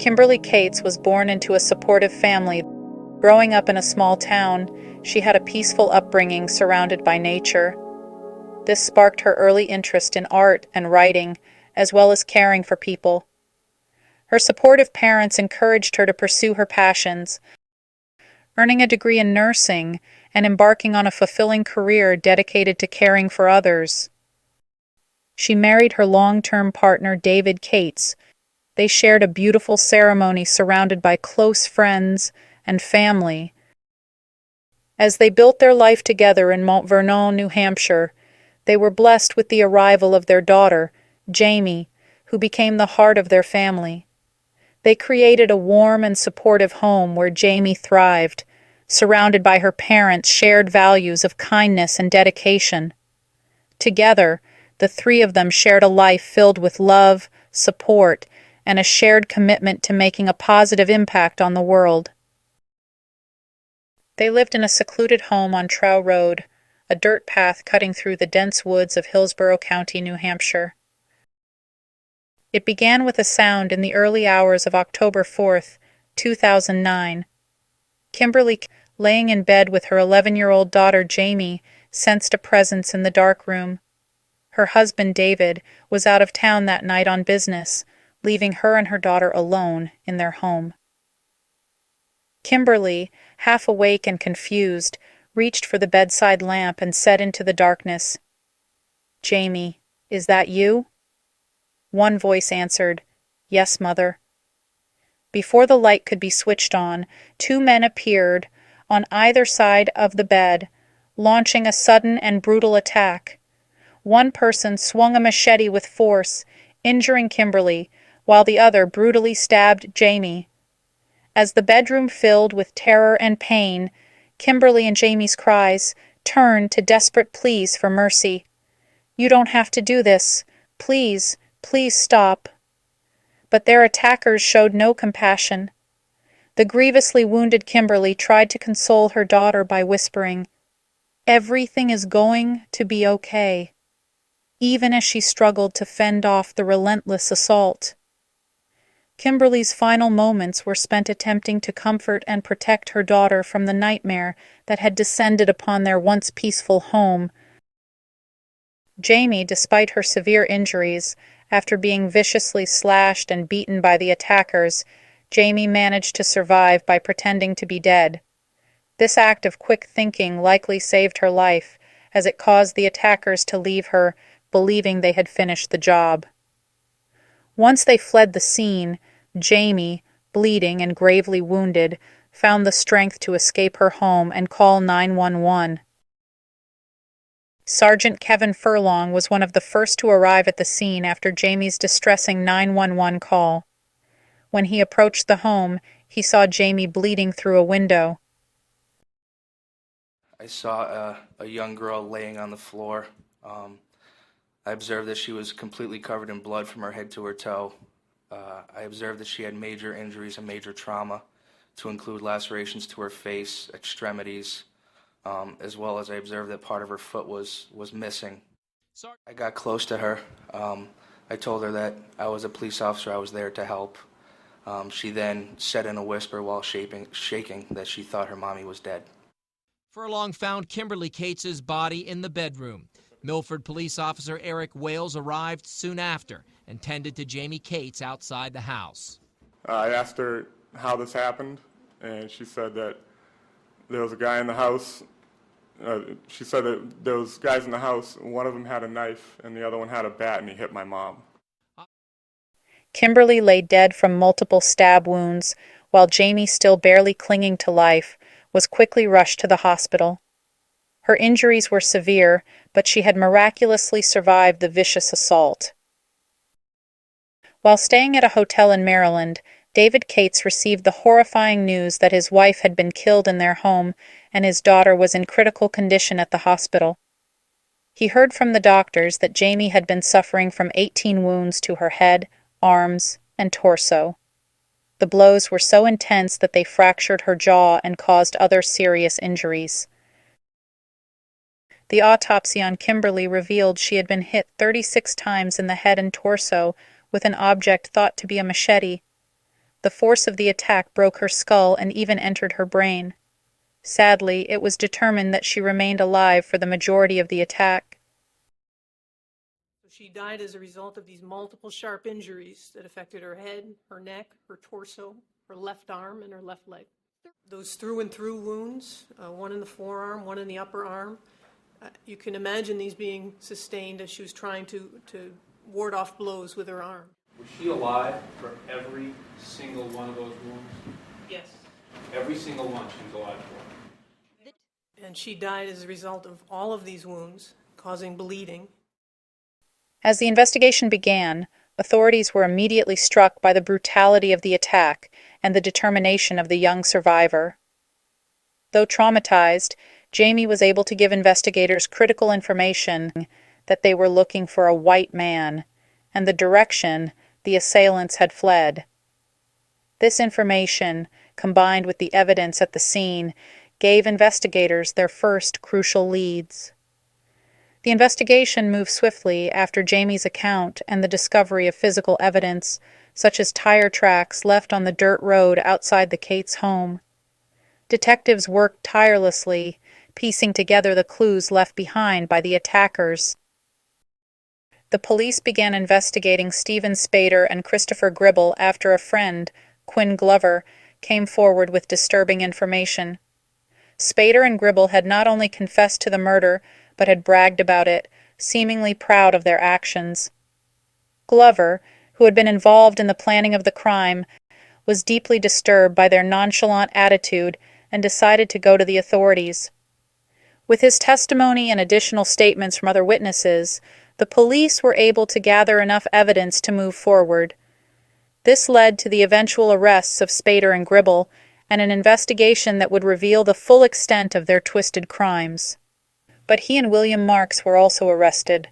Kimberly Cates was born into a supportive family. Growing up in a small town, she had a peaceful upbringing surrounded by nature. This sparked her early interest in art and writing, as well as caring for people. Her supportive parents encouraged her to pursue her passions, earning a degree in nursing and embarking on a fulfilling career dedicated to caring for others. She married her long-term partner, David Cates. They shared a beautiful ceremony surrounded by close friends and family. As they built their life together in Mont Vernon, New Hampshire, they were blessed with the arrival of their daughter, Jamie, who became the heart of their family. They created a warm and supportive home where Jamie thrived, surrounded by her parents' shared values of kindness and dedication. Together, the three of them shared a life filled with love, support, and a shared commitment to making a positive impact on the world. They lived in a secluded home on Trow Road, a dirt path cutting through the dense woods of Hillsborough County, New Hampshire. It began with a sound in the early hours of October 4th, 2009. Kimberly, laying in bed with her 11-year-old daughter Jamie, sensed a presence in the dark room. Her husband, David, was out of town that night on business, leaving her and her daughter alone in their home. Kimberly, half awake and confused, reached for the bedside lamp and said into the darkness, "Jamie, is that you?" One voice answered, "Yes, Mother." Before the light could be switched on, two men appeared on either side of the bed, launching a sudden and brutal attack. One person swung a machete with force, injuring Kimberly, while the other brutally stabbed Jamie. As the bedroom filled with terror and pain, Kimberly and Jamie's cries turned to desperate pleas for mercy. "You don't have to do this. Please, please stop." But their attackers showed no compassion. The grievously wounded Kimberly tried to console her daughter by whispering, "Everything is going to be okay," even as she struggled to fend off the relentless assault. Kimberly's final moments were spent attempting to comfort and protect her daughter from the nightmare that had descended upon their once peaceful home. Jamie, despite her severe injuries, after being viciously slashed and beaten by the attackers, Jamie managed to survive by pretending to be dead. This act of quick thinking likely saved her life, as it caused the attackers to leave her, believing they had finished the job. Once they fled the scene, Jamie, bleeding and gravely wounded, found the strength to escape her home and call 911. Sergeant Kevin Furlong was one of the first to arrive at the scene after Jamie's distressing 911 call. When he approached the home, he saw Jamie bleeding through a window. I saw a young girl laying on the floor. I observed that she was completely covered in blood from her head to her toe. I observed that she had major injuries and major trauma, to include lacerations to her face, extremities, as well as I observed that part of her foot was missing. I got close to her. I told her that I was a police officer, I was there to help. She then said in a whisper while shaking that she thought her mommy was dead. Furlong found Kimberly Cates' body in the bedroom. Milford police officer Eric Wales arrived soon after and tended to Jamie Cates outside the house. I asked her how this happened, and she said that there was a guy in the house. She said that there was guys in the house. One of them had a knife, and the other one had a bat, and he hit my mom. Kimberly lay dead from multiple stab wounds, while Jamie, still barely clinging to life, was quickly rushed to the hospital. Her injuries were severe, but she had miraculously survived the vicious assault. While staying at a hotel in Maryland, David Cates received the horrifying news that his wife had been killed in their home and his daughter was in critical condition at the hospital. He heard from the doctors that Jamie had been suffering from 18 wounds to her head, arms, and torso. The blows were so intense that they fractured her jaw and caused other serious injuries. The autopsy on Kimberly revealed she had been hit 36 times in the head and torso with an object thought to be a machete. The force of the attack broke her skull and even entered her brain. Sadly, it was determined that she remained alive for the majority of the attack. She died as a result of these multiple sharp injuries that affected her head, her neck, her torso, her left arm, and her left leg. Those through and through wounds, one in the forearm, one in the upper arm. You can imagine these being sustained as she was trying to ward off blows with her arm. Was she alive for every single one of those wounds? Yes. Every single one she was alive for. And she died as a result of all of these wounds, causing bleeding. As the investigation began, authorities were immediately struck by the brutality of the attack and the determination of the young survivor. Though traumatized, Jamie was able to give investigators critical information that they were looking for a white man and the direction the assailants had fled. This information, combined with the evidence at the scene, gave investigators their first crucial leads. The investigation moved swiftly after Jamie's account and the discovery of physical evidence, such as tire tracks left on the dirt road outside the Cates' home. Detectives worked tirelessly, piecing together the clues left behind by the attackers. The police began investigating Stephen Spader and Christopher Gribble after a friend, Quinn Glover, came forward with disturbing information. Spader and Gribble had not only confessed to the murder, but had bragged about it, seemingly proud of their actions. Glover, who had been involved in the planning of the crime, was deeply disturbed by their nonchalant attitude and decided to go to the authorities. With his testimony and additional statements from other witnesses, the police were able to gather enough evidence to move forward. This led to the eventual arrests of Spader and Gribble and an investigation that would reveal the full extent of their twisted crimes. But he and William Marks were also arrested.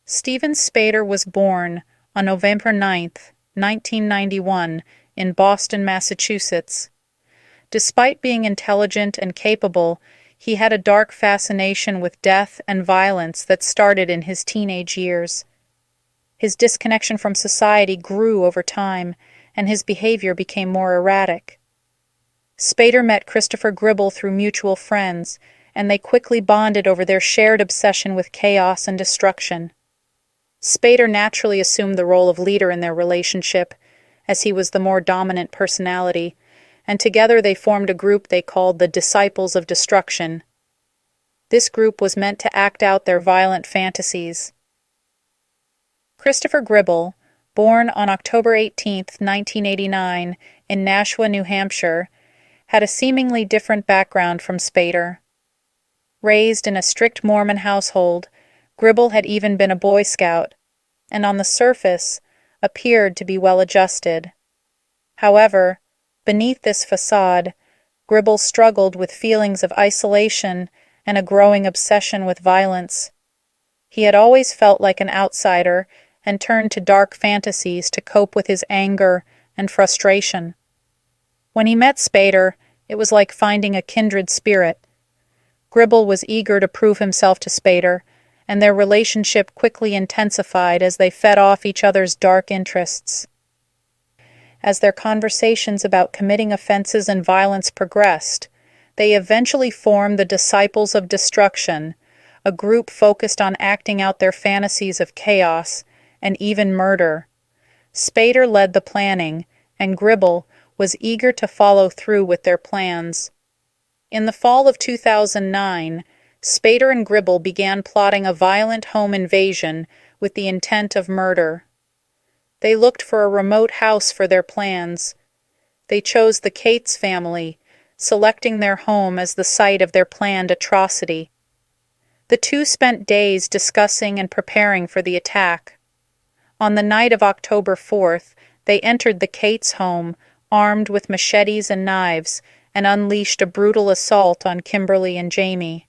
Stephen Spader was born on November 9, 1991, in Boston, Massachusetts. Despite being intelligent and capable, he had a dark fascination with death and violence that started in his teenage years. His disconnection from society grew over time, and his behavior became more erratic. Spader met Christopher Gribble through mutual friends, and they quickly bonded over their shared obsession with chaos and destruction. Spader naturally assumed the role of leader in their relationship, as he was the more dominant personality, and together they formed a group they called the Disciples of Destruction. This group was meant to act out their violent fantasies. Christopher Gribble, born on October 18, 1989, in Nashua, New Hampshire, had a seemingly different background from Spader. Raised in a strict Mormon household, Gribble had even been a Boy Scout, and on the surface appeared to be well-adjusted. However, beneath this facade, Gribble struggled with feelings of isolation and a growing obsession with violence. He had always felt like an outsider and turned to dark fantasies to cope with his anger and frustration. When he met Spader, it was like finding a kindred spirit. Gribble was eager to prove himself to Spader, and their relationship quickly intensified as they fed off each other's dark interests. As their conversations about committing offenses and violence progressed, they eventually formed the Disciples of Destruction, a group focused on acting out their fantasies of chaos and even murder. Spader led the planning, and Gribble was eager to follow through with their plans. In the fall of 2009, Spader and Gribble began plotting a violent home invasion with the intent of murder. They looked for a remote house for their plans. They chose the Cates family, selecting their home as the site of their planned atrocity. The two spent days discussing and preparing for the attack. On the night of October 4th, they entered the Cates home, armed with machetes and knives, and unleashed a brutal assault on Kimberly and Jamie.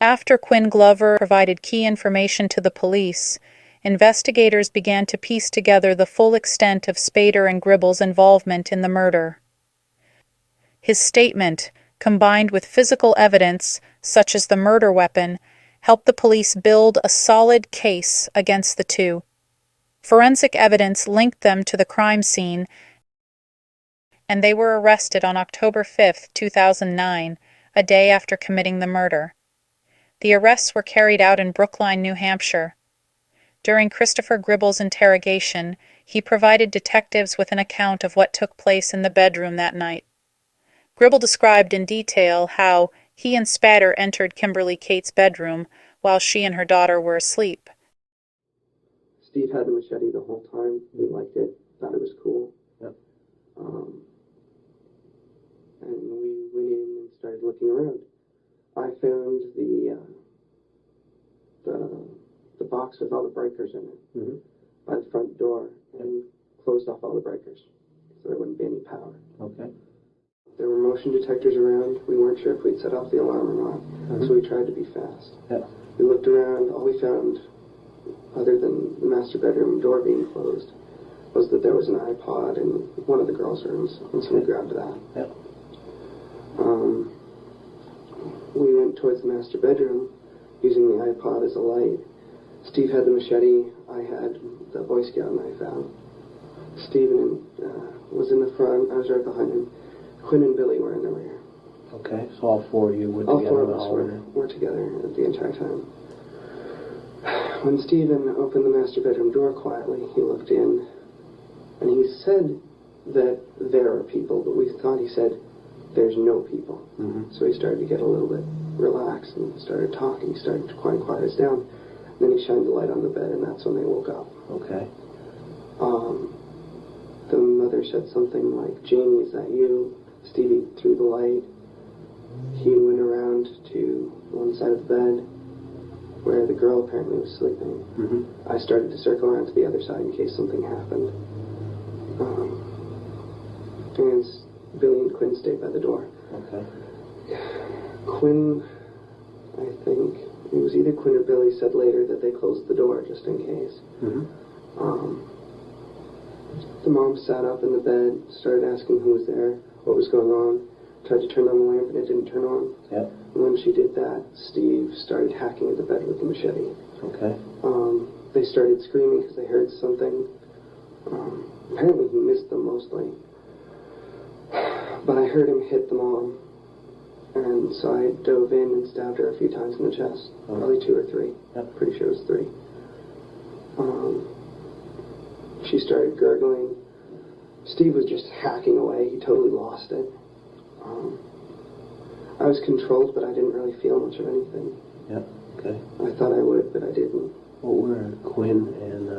After Quinn Glover provided key information to the police, investigators began to piece together the full extent of Spader and Gribble's involvement in the murder. His statement, combined with physical evidence, such as the murder weapon, helped the police build a solid case against the two. Forensic evidence linked them to the crime scene, and they were arrested on October 5, 2009, a day after committing the murder. The arrests were carried out in Brookline, New Hampshire. During Christopher Gribble's interrogation, he provided detectives with an account of what took place in the bedroom that night. Gribble described in detail how he and Spatter entered Kimberly Cates' bedroom while she and her daughter were asleep. Steve had the machete the whole time. He liked it, thought it was cool. Yep. And we went in and started looking around. I found the box with all the breakers in it by the front door and closed off all the breakers so there wouldn't be any power. Okay. There were motion detectors around. We weren't sure if we'd set off the alarm or not, so we tried to be fast. Yeah. We looked around. All we found, other than the master bedroom door being closed, was that there was an iPod in one of the girls' rooms, and so we grabbed that. Yeah. We went towards the master bedroom, using the iPod as a light. Steve had the machete. I had the Boy Scout knife out. Steven was in the front. I was right behind him. Quinn and Billy were in the rear. Okay, so all four of you were All together four of us were together the entire time. When Steven opened the master bedroom door quietly, he looked in, and he said that there are people, but we thought he said, there's no people. So he started to get a little bit relaxed and started talking. He started to quiet us down. And then he shined the light on the bed, and that's when they woke up. Okay. The mother said something like, Jamie, is that you? Stevie threw the light. He went around to one side of the bed where the girl apparently was sleeping. I started to circle around to the other side in case something happened. And Billy and Quinn stayed by the door. Okay. Quinn, I think, it was either Quinn or Billy, said later that they closed the door just in case. The mom sat up in the bed, started asking who was there, what was going on, tried to turn on the lamp and it didn't turn on. Yep. And when she did that, Steve started hacking at the bed with the machete. Okay. They started screaming because they heard something. Apparently he missed them mostly. But I heard him hit the mom. And so I dove in and stabbed her a few times in the chest. Probably 2 or 3. Yep. Pretty sure it was 3. She started gurgling. Steve was just hacking away. He totally lost it. I was controlled, but I didn't really feel much of anything. Yep. Okay. I thought I would, but I didn't. What were Quinn and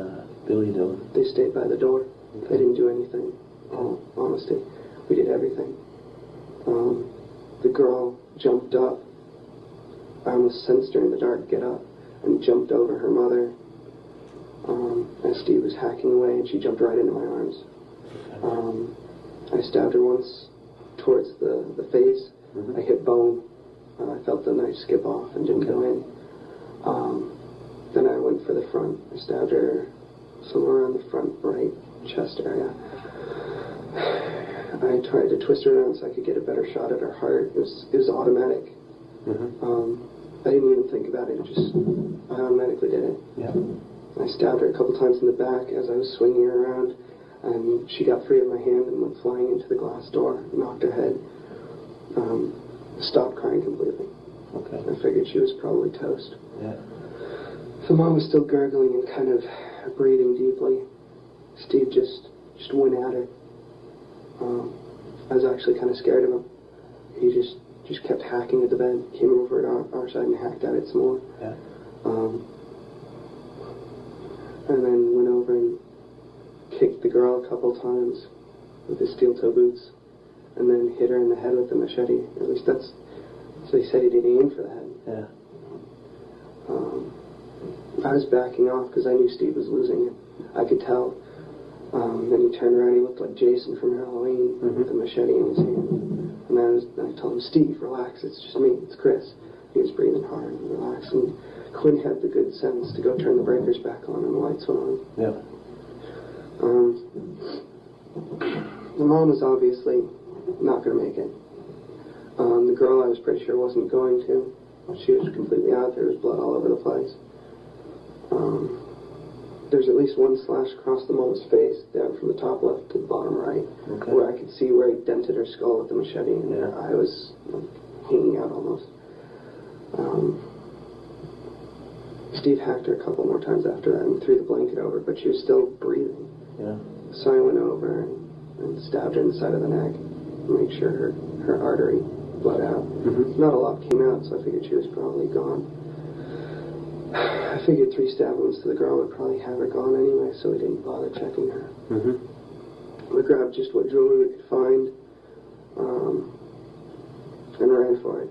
Billy doing? They stayed by the door. They didn't do anything. All honesty. We did everything. The girl jumped up. I almost sensed her in the dark get up and jumped over her mother as Steve was hacking away, and she jumped right into my arms. I stabbed her once towards the face. I hit bone. I felt the knife skip off and didn't go in. Then I went for the front. I stabbed her somewhere on the front right chest area. I tried to twist her around so I could get a better shot at her heart. It was automatic. I didn't even think about it. I automatically did it. Yeah. I stabbed her a couple times in the back as I was swinging her around, and she got free of my hand and went flying into the glass door, knocked her head, stopped crying completely. Okay. I figured she was probably toast. Yeah. So Mom was still gurgling and kind of breathing deeply. Steve just went at her. I was actually kind of scared of him. He just kept hacking at the bed, came over at our side and hacked at it some more. Yeah. And then went over and kicked the girl a couple times with his steel-toe boots, and then hit her in the head with the machete. At least that's so he said he didn't aim for the head. Yeah. I was backing off because I knew Steve was losing it. I could tell. Then he turned around. He looked like Jason from Halloween with the machete in his hand. And I told him, Steve, relax. It's just me. It's Chris. He was breathing hard and relaxed. And Quinn had the good sense to go turn the breakers back on and the lights went on. Yeah. The mom was obviously not going to make it. The girl I was pretty sure wasn't going to. She was completely out. There was blood all over the place. There's at least one slash across the mom's face, down from the top left to the bottom right, where I could see where he dented her skull with the machete, and her eye was hanging out almost. Steve hacked her a couple more times after that and threw the blanket over, but she was still breathing. Yeah. So I went over and stabbed her in the side of the neck to make sure her artery bled out. Not a lot came out, so I figured she was probably gone. I figured 3 stab wounds to the girl would probably have her gone anyway, so we didn't bother checking her. We grabbed just what jewelry we could find, and ran for it,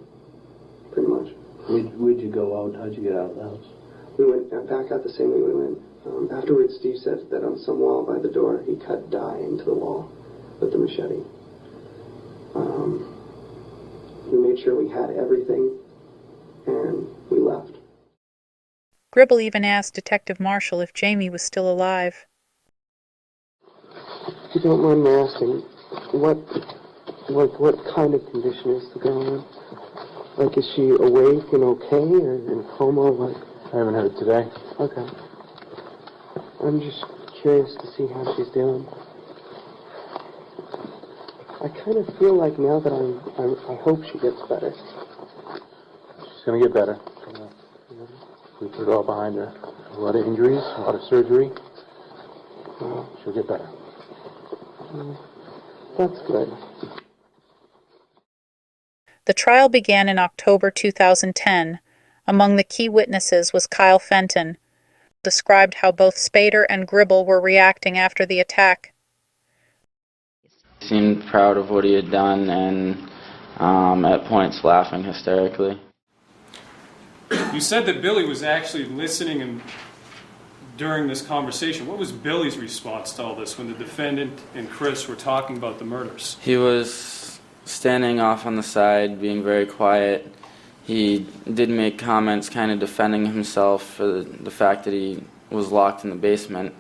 pretty much. Where'd you go out? How'd you get out of the house? We went back out the same way we went. Afterwards, Steve said that on some wall by the door, he cut dye into the wall with the machete. We made sure we had everything, and we left. Gribble even asked Detective Marshall if Jamie was still alive. If you don't mind me asking, what kind of condition is the girl in? Like, is she awake and okay, or in coma, or what? I haven't heard today. Okay. I'm just curious to see how she's doing. I kind of feel like now that I hope she gets better. She's going to get better. We put it all behind her. A lot of injuries, a lot of surgery. She'll get better. That's good. The trial began in October 2010. Among the key witnesses was Kyle Fenton, who described how both Spader and Gribble were reacting after the attack. He seemed proud of what he had done and at points laughing hysterically. You said that Billy was actually listening and during this conversation. What was Billy's response to all this when the defendant and Chris were talking about the murders? He was standing off on the side, being very quiet. He did make comments kind of defending himself for the fact that he was locked in the basement,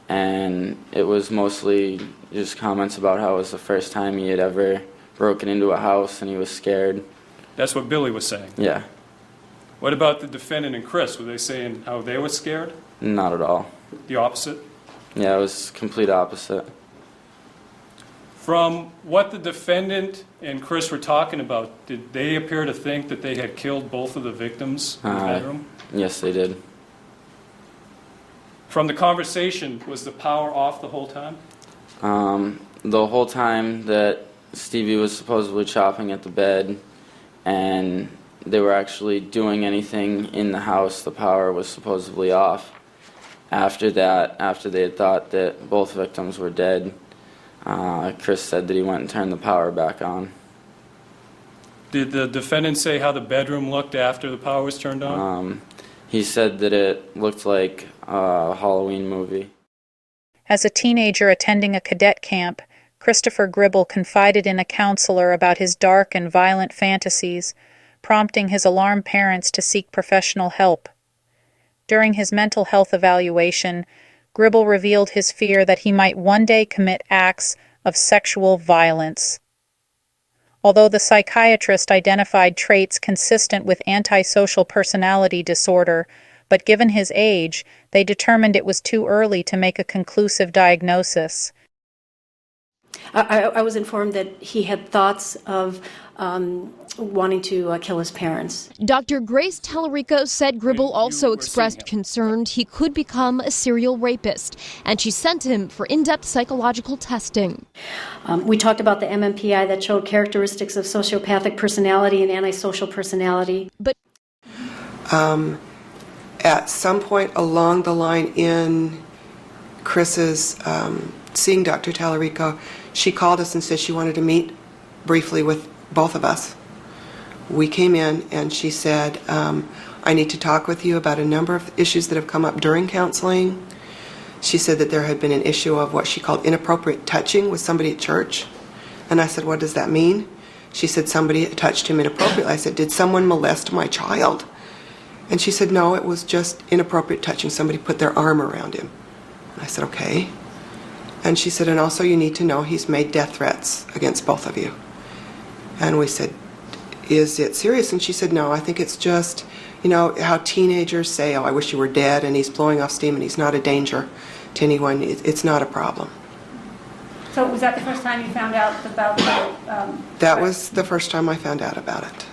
and it was mostly just comments about how it was the first time he had ever broken into a house and he was scared. That's what Billy was saying? Yeah. What about the defendant and Chris? Were they saying how they were scared? Not at all. The opposite? Yeah, it was complete opposite. From what the defendant and Chris were talking about, did they appear to think that they had killed both of the victims in the bedroom? Yes, they did. From the conversation, was the power off the whole time? The whole time that Stevie was supposedly chopping at the bed and they were actually doing anything in the house, the power was supposedly off. After that, after they had thought that both victims were dead, Chris said that he went and turned the power back on. Did the defendant say how the bedroom looked after the power was turned on? He said that it looked like a Halloween movie. As a teenager attending a cadet camp, Christopher Gribble confided in a counselor about his dark and violent fantasies, prompting his alarmed parents to seek professional help. During his mental health evaluation, Gribble revealed his fear that he might one day commit acts of sexual violence. Although the psychiatrist identified traits consistent with antisocial personality disorder, but given his age, they determined it was too early to make a conclusive diagnosis. I was informed that he had thoughts of wanting to kill his parents. Dr. Grace Tallarico said Gribble also expressed concern he could become a serial rapist, and she sent him for in-depth psychological testing. We talked about the MMPI that showed characteristics of sociopathic personality and antisocial personality. But at some point along the line in Chris's seeing Dr. Tallarico, she called us and said she wanted to meet briefly with both of us. We came in and she said, I need to talk with you about a number of issues that have come up during counseling. She said that there had been an issue of what she called inappropriate touching with somebody at church. And I said, what does that mean? She said somebody touched him inappropriately. I said, did someone molest my child? And she said, no, it was just inappropriate touching. Somebody put their arm around him. And I said, okay. And she said, and also you need to know he's made death threats against both of you. And we said, is it serious? And she said, no, I think it's just, you know, how teenagers say, oh, I wish you were dead, and he's blowing off steam, and he's not a danger to anyone. It's not a problem. So was that the first time you found out about the... That was the first time I found out about it.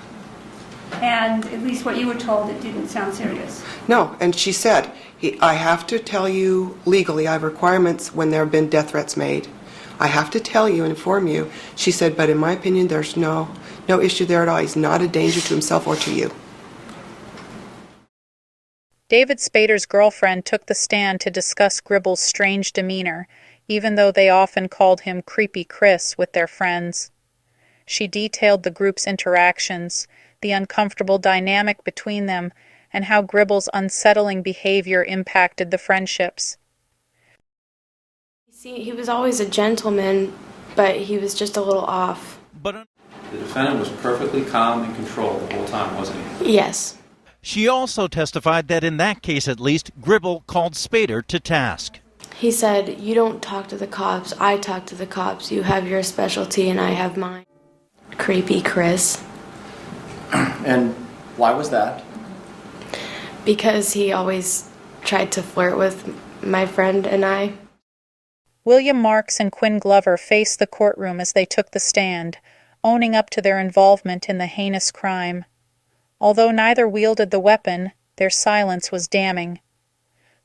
And at least what you were told, it didn't sound serious. No, and she said, I have to tell you legally, I have requirements when there have been death threats made. I have to tell you and inform you. She said, but in my opinion, there's no issue there at all. He's not a danger to himself or to you. David Spader's girlfriend took the stand to discuss Gribble's strange demeanor, even though they often called him Creepy Chris with their friends. She detailed the group's interactions, the uncomfortable dynamic between them, and how Gribble's unsettling behavior impacted the friendships. See, he was always a gentleman, but he was just a little off. But the defendant was perfectly calm and controlled the whole time, wasn't he? Yes. She also testified that in that case, at least, Gribble called Spader to task. He said, you don't talk to the cops, I talk to the cops. You have your specialty and I have mine. Creepy Chris. And why was that? Because he always tried to flirt with my friend and I. William Marks and Quinn Glover faced the courtroom as they took the stand, owning up to their involvement in the heinous crime. Although neither wielded the weapon, their silence was damning.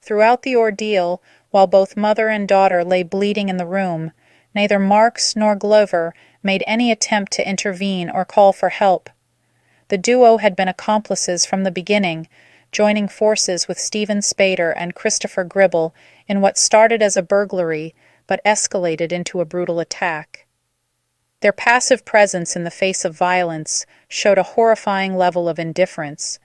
Throughout the ordeal, while both mother and daughter lay bleeding in the room, neither Marks nor Glover made any attempt to intervene or call for help. The duo had been accomplices from the beginning, joining forces with Stephen Spader and Christopher Gribble in what started as a burglary but escalated into a brutal attack. Their passive presence in the face of violence showed a horrifying level of indifference,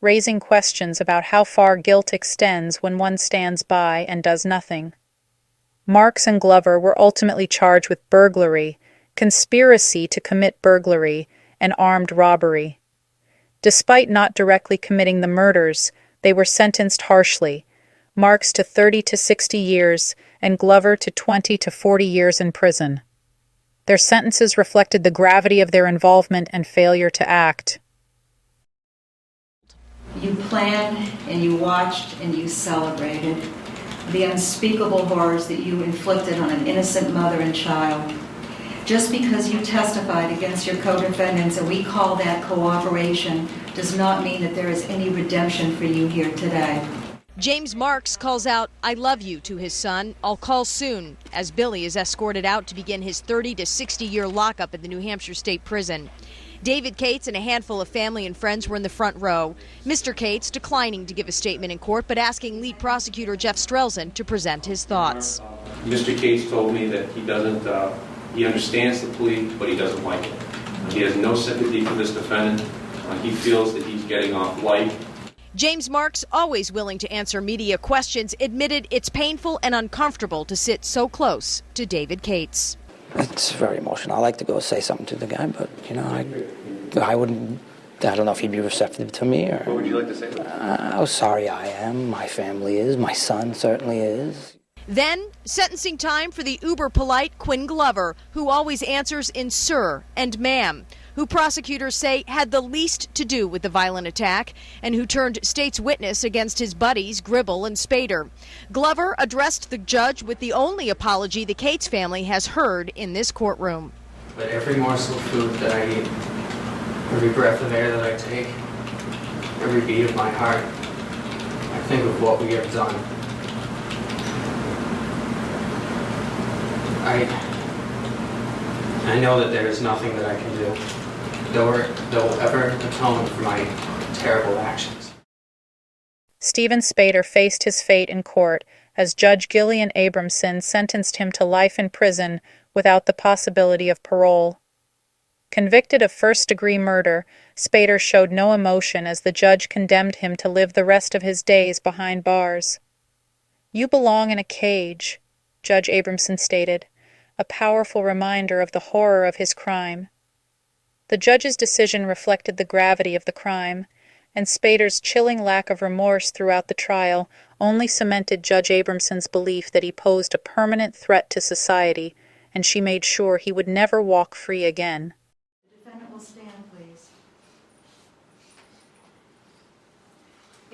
raising questions about how far guilt extends when one stands by and does nothing. Marks and Glover were ultimately charged with burglary, conspiracy to commit burglary, and armed robbery. Despite not directly committing the murders, they were sentenced harshly, Marks to 30 to 60 years and Glover to 20 to 40 years in prison. Their sentences reflected the gravity of their involvement and failure to act. You planned and you watched and you celebrated the unspeakable horrors that you inflicted on an innocent mother and child. Just because you testified against your co-defendants, and we call that cooperation, does not mean that there is any redemption for you here today. James Marks calls out, "I love you" to his son. "I'll call soon," as Billy is escorted out to begin his 30 to 60-year lockup at the New Hampshire State Prison. David Cates and a handful of family and friends were in the front row. Mr. Cates declining to give a statement in court, but asking lead prosecutor Jeff Strelzin to present his thoughts. Mr. Cates told me that he understands the plea, but he doesn't like it. He has no sympathy for this defendant. He feels that he's getting off light. James Marks, always willing to answer media questions, admitted it's painful and uncomfortable to sit so close to David Cates. It's very emotional. I like to go say something to the guy, but, I wouldn't, I don't know if he'd be receptive to me. Or What would you like to say? How sorry I am, my family is, my son certainly is. Then, sentencing time for the uber-polite Quinn Glover, who always answers in sir and ma'am, who prosecutors say had the least to do with the violent attack, and who turned state's witness against his buddies Gribble and Spader. Glover addressed the judge with the only apology the Cates family has heard in this courtroom. But every morsel of food that I eat, every breath of air that I take, every beat of my heart, I think of what we have done. I know that there is nothing that I can do that will ever atone for my terrible actions. Stephen Spader faced his fate in court as Judge Gillian Abramson sentenced him to life in prison without the possibility of parole. Convicted of first-degree murder, Spader showed no emotion as the judge condemned him to live the rest of his days behind bars. "You belong in a cage," Judge Abramson stated, a powerful reminder of the horror of his crime. The judge's decision reflected the gravity of the crime, and Spader's chilling lack of remorse throughout the trial only cemented Judge Abramson's belief that he posed a permanent threat to society, and she made sure he would never walk free again. The defendant will stand, please.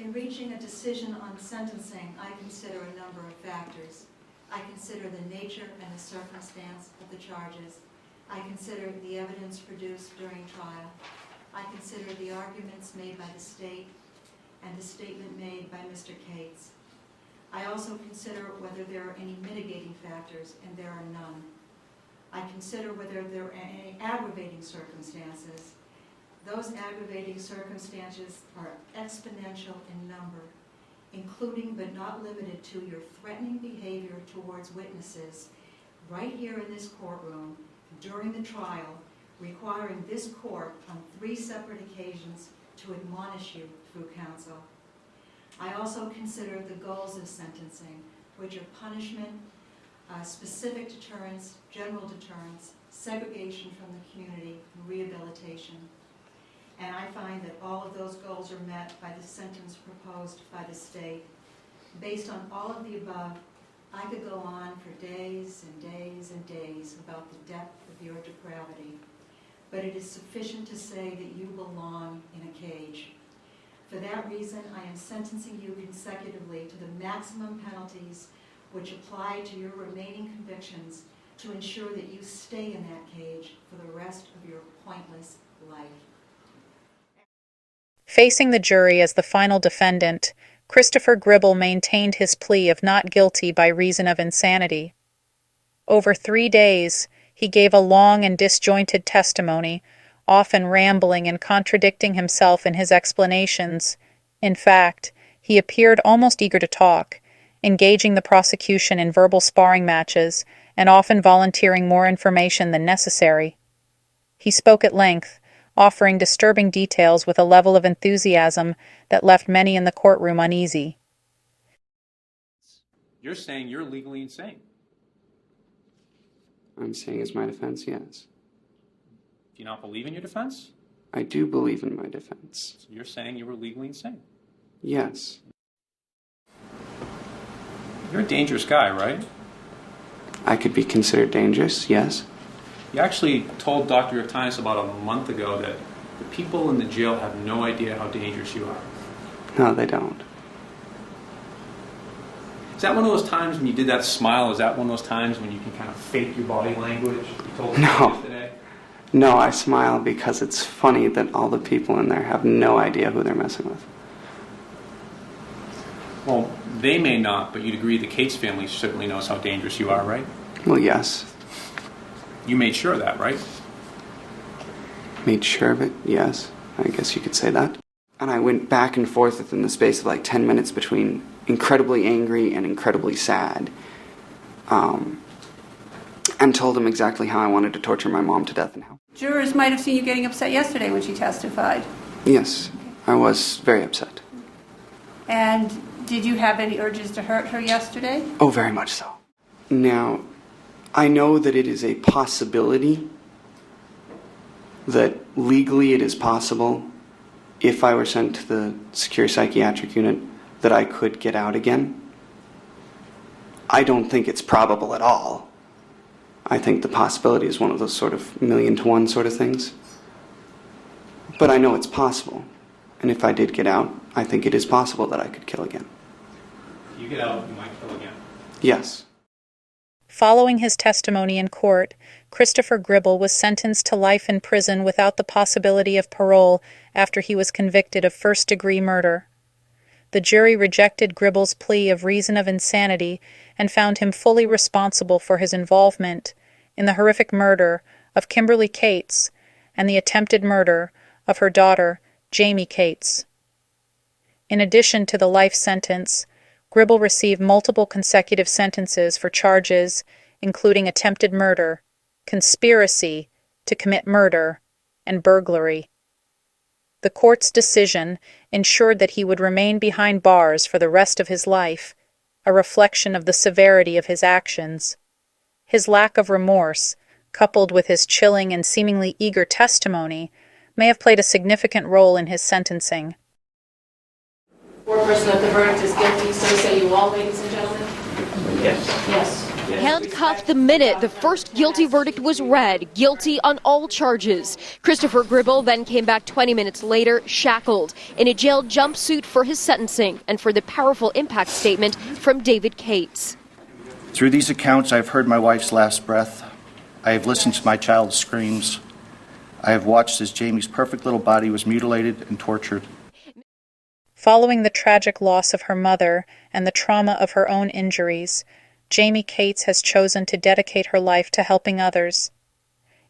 In reaching a decision on sentencing, I consider a number of factors. I consider the nature and the circumstance of the charges. I consider the evidence produced during trial. I consider the arguments made by the state and the statement made by Mr. Cates. I also consider whether there are any mitigating factors, and there are none. I consider whether there are any aggravating circumstances. Those aggravating circumstances are exponential in number, including but not limited to your threatening behavior towards witnesses right here in this courtroom during the trial, requiring this court on 3 separate occasions to admonish you through counsel. I also consider the goals of sentencing, which are punishment, specific deterrence, general deterrence, segregation from the community, and rehabilitation. And I find that all of those goals are met by the sentence proposed by the state. Based on all of the above, I could go on for days and days and days about the depth of your depravity, but it is sufficient to say that you belong in a cage. For that reason, I am sentencing you consecutively to the maximum penalties which apply to your remaining convictions to ensure that you stay in that cage for the rest of your pointless life. Facing the jury as the final defendant, Christopher Gribble maintained his plea of not guilty by reason of insanity. Over 3 days, he gave a long and disjointed testimony, often rambling and contradicting himself in his explanations. In fact, he appeared almost eager to talk, engaging the prosecution in verbal sparring matches and often volunteering more information than necessary. He spoke at length, offering disturbing details with a level of enthusiasm that left many in the courtroom uneasy. You're saying you're legally insane. I'm saying as my defense, yes. Do you not believe in your defense? I do believe in my defense. So you're saying you were legally insane. Yes. You're a dangerous guy, right? I could be considered dangerous, yes. You actually told Dr. Johanns about a month ago that the people in the jail have no idea how dangerous you are. No, they don't. Is that one of those times when you did that smile? Is that one of those times when you can kind of fake your body language? You told me yesterday. No, I smile because it's funny that all the people in there have no idea who they're messing with. Well, they may not, but you'd agree the Cates family certainly knows how dangerous you are, right? Well, yes. You made sure of that, right? Made sure of it, yes. I guess you could say that. And I went back and forth within the space of like 10 minutes between incredibly angry and incredibly sad. And told him exactly how I wanted to torture my mom to death and how. Jurors might have seen you getting upset yesterday when she testified. Yes, I was very upset. And did you have any urges to hurt her yesterday? Oh, very much so. Now, I know that it is a possibility that legally it is possible, if I were sent to the secure psychiatric unit, that I could get out again. I don't think it's probable at all. I think the possibility is one of those sort of 1,000,000 to 1 sort of things. But I know it's possible. And if I did get out, I think it is possible that I could kill again. If you get out, you might kill again. Yes. Following his testimony in court, Christopher Gribble was sentenced to life in prison without the possibility of parole after he was convicted of first-degree murder. The jury rejected Gribble's plea of reason of insanity and found him fully responsible for his involvement in the horrific murder of Kimberly Cates and the attempted murder of her daughter, Jamie Cates. In addition to the life sentence, Gribble received multiple consecutive sentences for charges including attempted murder, conspiracy to commit murder, and burglary. The court's decision ensured that he would remain behind bars for the rest of his life, a reflection of the severity of his actions. His lack of remorse, coupled with his chilling and seemingly eager testimony, may have played a significant role in his sentencing. Foreperson that the verdict is guilty, so say you all, ladies and gentlemen? Yes. Yes. Handcuffed the minute the first guilty verdict was read, guilty on all charges. Christopher Gribble then came back 20 minutes later, shackled, in a jail jumpsuit for his sentencing and for the powerful impact statement from David Cates. Through these accounts, I have heard my wife's last breath. I have listened to my child's screams. I have watched as Jamie's perfect little body was mutilated and tortured. Following the tragic loss of her mother and the trauma of her own injuries, Jamie Cates has chosen to dedicate her life to helping others.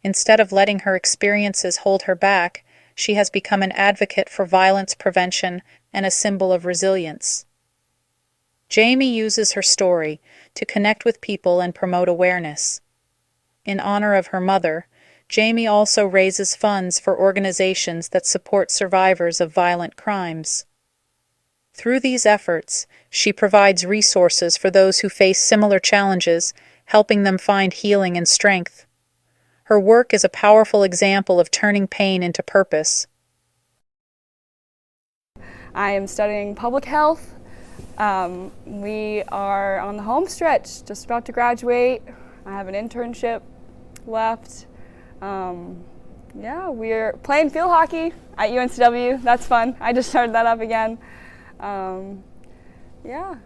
Instead of letting her experiences hold her back, she has become an advocate for violence prevention and a symbol of resilience. Jamie uses her story to connect with people and promote awareness. In honor of her mother, Jamie also raises funds for organizations that support survivors of violent crimes. Through these efforts, she provides resources for those who face similar challenges, helping them find healing and strength. Her work is a powerful example of turning pain into purpose. I am studying public health. We are on the home stretch, just about to graduate. I have an internship left. Yeah, we're playing field hockey at UNCW. That's fun. I just started that up again. Yeah,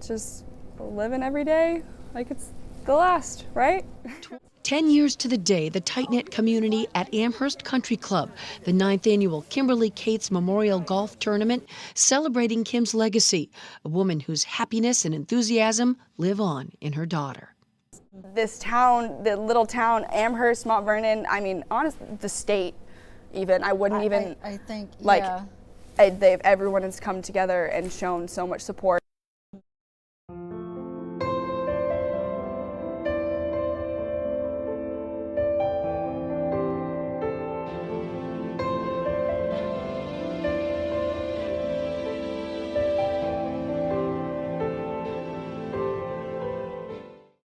just living every day like it's the last, right? 10 years to the day, the tight-knit community at Amherst Country Club, the 9th annual Kimberly Cates Memorial Golf Tournament, celebrating Kim's legacy, a woman whose happiness and enthusiasm live on in her daughter. This town, the little town, Amherst, Mont Vernon, I mean, honestly, the state even, I wouldn't even, I think, like, yeah. Everyone has come together and shown so much support.